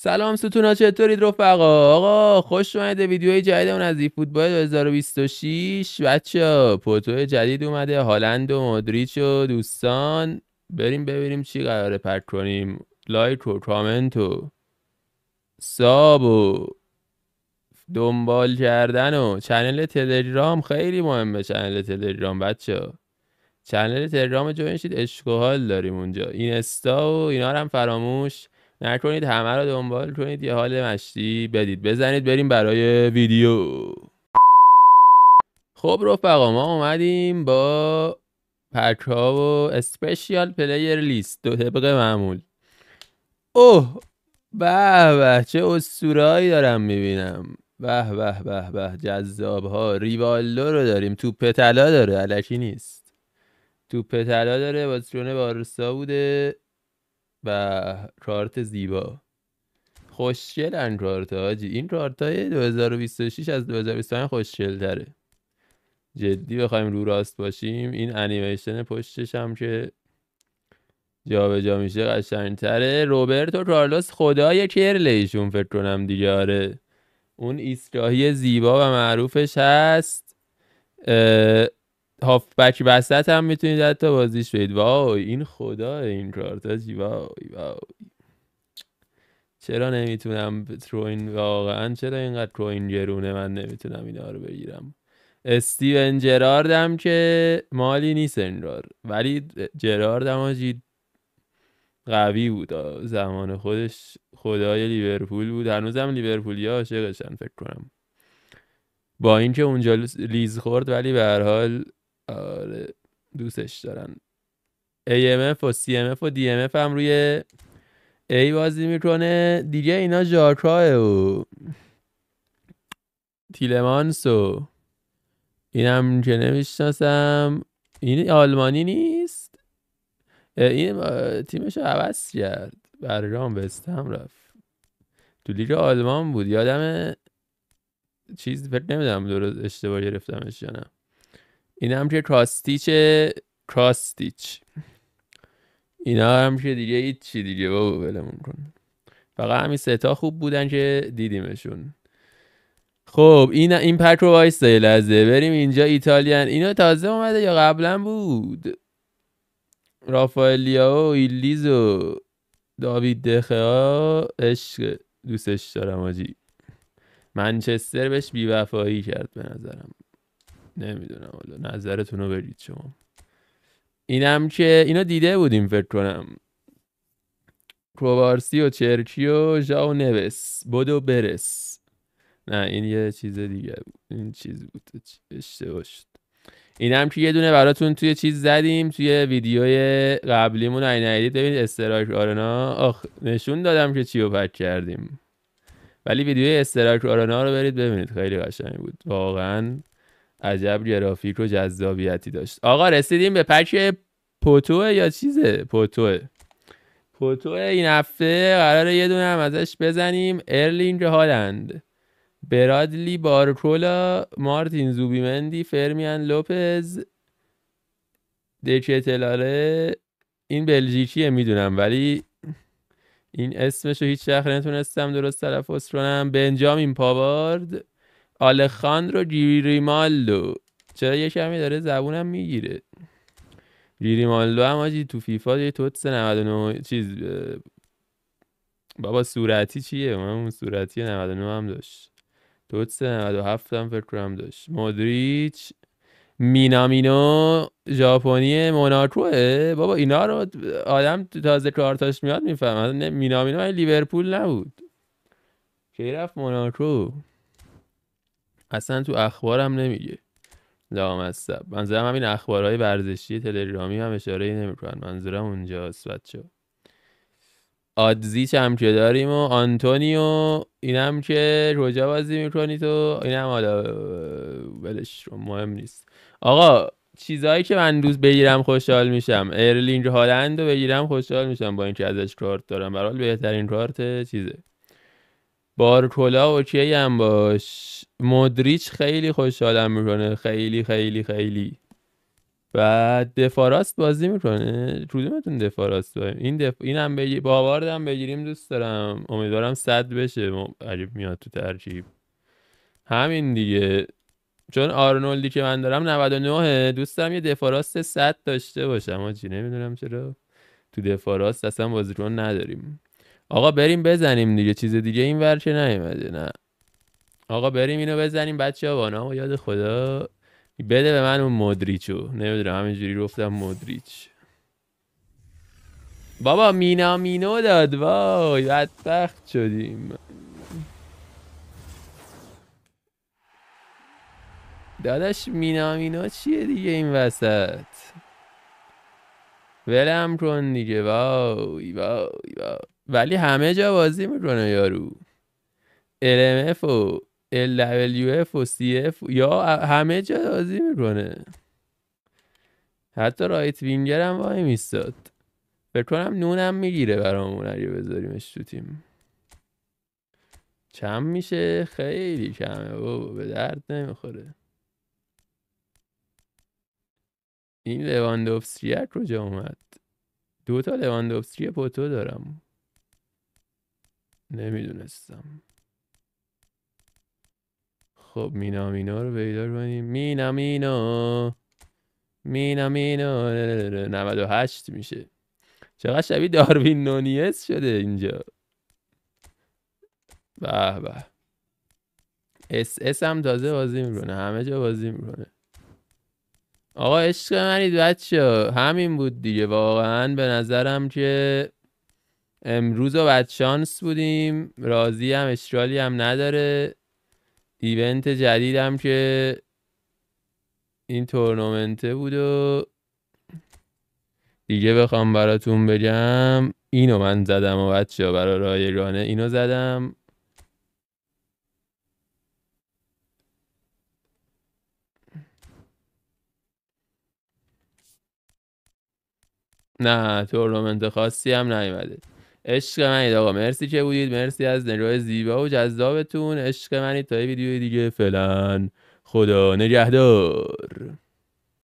سلام ستونا، چطورید رفقا؟ آقا خوش اومده ویدیوی جدیدمون از ای فوتبال 2026. بچه پوتو جدید اومده، هالند و مودریچ و دوستان. بریم ببینیم چی قراره پک کنیم. لایک و کامنت و ساب و دنبال کردن و چنل تلگرام خیلی مهمه. چنل تلگرام بچه، چنل تلگرام جوین شید، عشق و حال داریم اونجا. اینستا و اینا رو هم فراموش نکنید، همه رو دنبال کنید، یه حال مشتی بدید. بزنید بریم برای ویدیو. خب رفقا، ما اومدیم با پک ها و اسپیشیال پلیر لیست دو طبق معمول. اوه به به، چه اسطوره‌ای دارم میبینم. به به به به، جذاب ها. ریوالدو رو داریم، توپ طلا داره، الکی نیست. توپ طلا داره، بازیکن بارسا بوده و کارت زیبا. خوشگلن کارت حاجی. این کارتای 2026 از 2025 خوشگل تره. جدی بخوایم رو راست باشیم، این انیمیشن پشتش هم که جابجا میشه قشنگتره. روبرتو کارلوس خدای کرلیشون فکر کنم دیگه. آره، اون ایستگاهی زیبا و معروفش هست. هافبک وسط هم میتونید حتی بازیش بید. وای این خدا، این کارت هاجی، وای وای. چرا نمیتونم تروین؟ واقعا چرا اینقدر تروین گرونه من نمیتونم اینا رو بگیرم؟ استیون جراردم که مالی نیست انگار، ولی جراردم آجی قوی بود زمان خودش. خدای لیورپول بود، هنوزم لیورپولیا عاشقشن فکر کنم، با اینکه اونجا لیز خورد، ولی به هر حال آره دوستش دارن. AMF و CMF و DMF هم روی ای بازی میکنه دیگه. اینا ژاکاه و تیلمانس و اینم که نمیشناسم. این آلمانی نیست، این تیمش عوض کرد، برگام وستهم رفت، تو لیگ آلمان بود. یادم چیز فکر نمیدونم درست اشتباه گرفتمش یا نه. اینم که کراستیچ. اینا هم که دیگه هیچی دیگه بابا ولمون کن. فقط همین سه تا خوب بودن که دیدیمشون. خب این پک رو وایستا یه لحظه بریم اینجا. ایتالیان اینو تازه اومده یا قبلا بود؟ رافائلیا و ایلیز و داوید دخیا، عشق، دوستش دارم آجی. منچستر بهش بیوفایی کرد به نظرم. نمیدونم، حالا نظرتون رو برید شما. اینم که اینو دیده بودیم فکر کنم. کوبارسی و چرچی و ژائو نوس، بودو برس. نه این یه چیز دیگه بود، این چیز بود، اشتباه شد. اینم که یه دونه براتون توی چیز زدیم، توی ویدیوی قبلیمون ندیدید ببینید، استرایک آرنا. آخ نشون دادم که چی رو پک کردیم، ولی ویدیوی استرایک آرنا رو برید ببینید، خیلی قشنگ بود واقعا. عجب گرافیک و جذابیتی داشت. آقا رسیدیم به پک پوتو یا چیزه؟ پوتو این هفته قراره یه دونه هم ازش بزنیم. ارلینگ هالند، برادلی بارکولا، مارتین زوبیمندی، فرمیان لوپز، دکتلاره. این بلژیکیه میدونم، ولی این اسمشو هیچ وقت نتونستم درست تلفظ کنم. بنجامین پاوارد، آلخاندرو گیریمالدو. چرا یه کمی داره زبونم میگیره. گیریمالدو هم آجی تو فیفا یه توتس 99 چیز بابا صورتی چیه؟ من اون صورتی 99 هم داشت، توتس 97 هم فکر کنم داشت. مودریچ، مینامینو ژاپنی موناکوه. بابا اینا رو آدم تازه کارتاش میاد میفهمه. مینامینو لیورپول نبود که رفت موناکو، اصلا تو اخبارم نمیگه. لامصب. منظورم همین اخبارهای ورزشی تلگرامی هم اشاره نمیکنن، منظورم اونجاست بچه. آدزیچ هم که داریم و آنتونیو. اینم که کجا بازی میکنی تو؟ اینم حالا ولش مهم نیست. آقا چیزایی که من دوست بگیرم خوشحال میشم، ارلینگ هالند رو بگیرم خوشحال میشم، با اینکه ازش کارت دارم، برحال بهترین کارت چیزه. بارکولا اوکی هم باش. مودریچ خیلی خوشحالم میکنه، خیلی خیلی خیلی. بعد دفاراست بازی میکنه. کدومتون دفاراست اینم باواردم بگیریم دوست دارم. امیدوارم 100 بشه. عجیب میاد تو ترکیب همین دیگه. چون آرنولدی که من دارم 99 دوست دارم یه دفاراست 100 داشته باشم. آجی نمیدونم چرا تو دفاراست اصلا بازیکن نداریم. آقا بریم بزنیم دیگه. چیز دیگه این ور که نیومده. نه آقا بریم اینو بزنیم بچه ها. وانا یاد خدا بده به من اون مودریچو. نمیدونم همینجوری گفتم مودریچ. بابا مینامینو داد. وای بدبخت شدیم. داداش مینامینو چیه دیگه این وسط؟ ولم کن دیگه. وای وای وای. ولی همه جا بازی میکنه یارو. LMF و LWF و CF یا همه جا بازی میکنه. حتی رایت وینگر هم وای میستاد. فکر کنم نونم میگیره برامون اگه بذاریمش تو تیم. چند میشه؟ خیلی کمه بابا به درد نمیخوره. این لواندوفسکی کجا اومد؟ 2 تا لواندوفسکی پوتو دارم. نمیدونستم. خب مینامینو رو پیدا کنیم. مینامینو 98 میشه. چقدر شبیه داروین نونیز شده اینجا. به به. اس هم تازه بازی میکنه. همه جا بازی میکنه. آقا عشق منید بچه. همین بود دیگه. واقعا به نظرم که امروز و بدشانس بودیم. راضی هم اشکالی هم نداره. ایونت جدیدم که این تورنمنته بود و دیگه بخوام براتون بگم اینو من زدم و بچه برای رایگانه اینو زدم. نه تورنمنت خاصی هم نیومده. عشق منید آقا. مرسی که بودید. مرسی از نگاه زیبا و جذابتون. عشق منید. تا ویدیوی دیگه فعلا خدا نگهدار.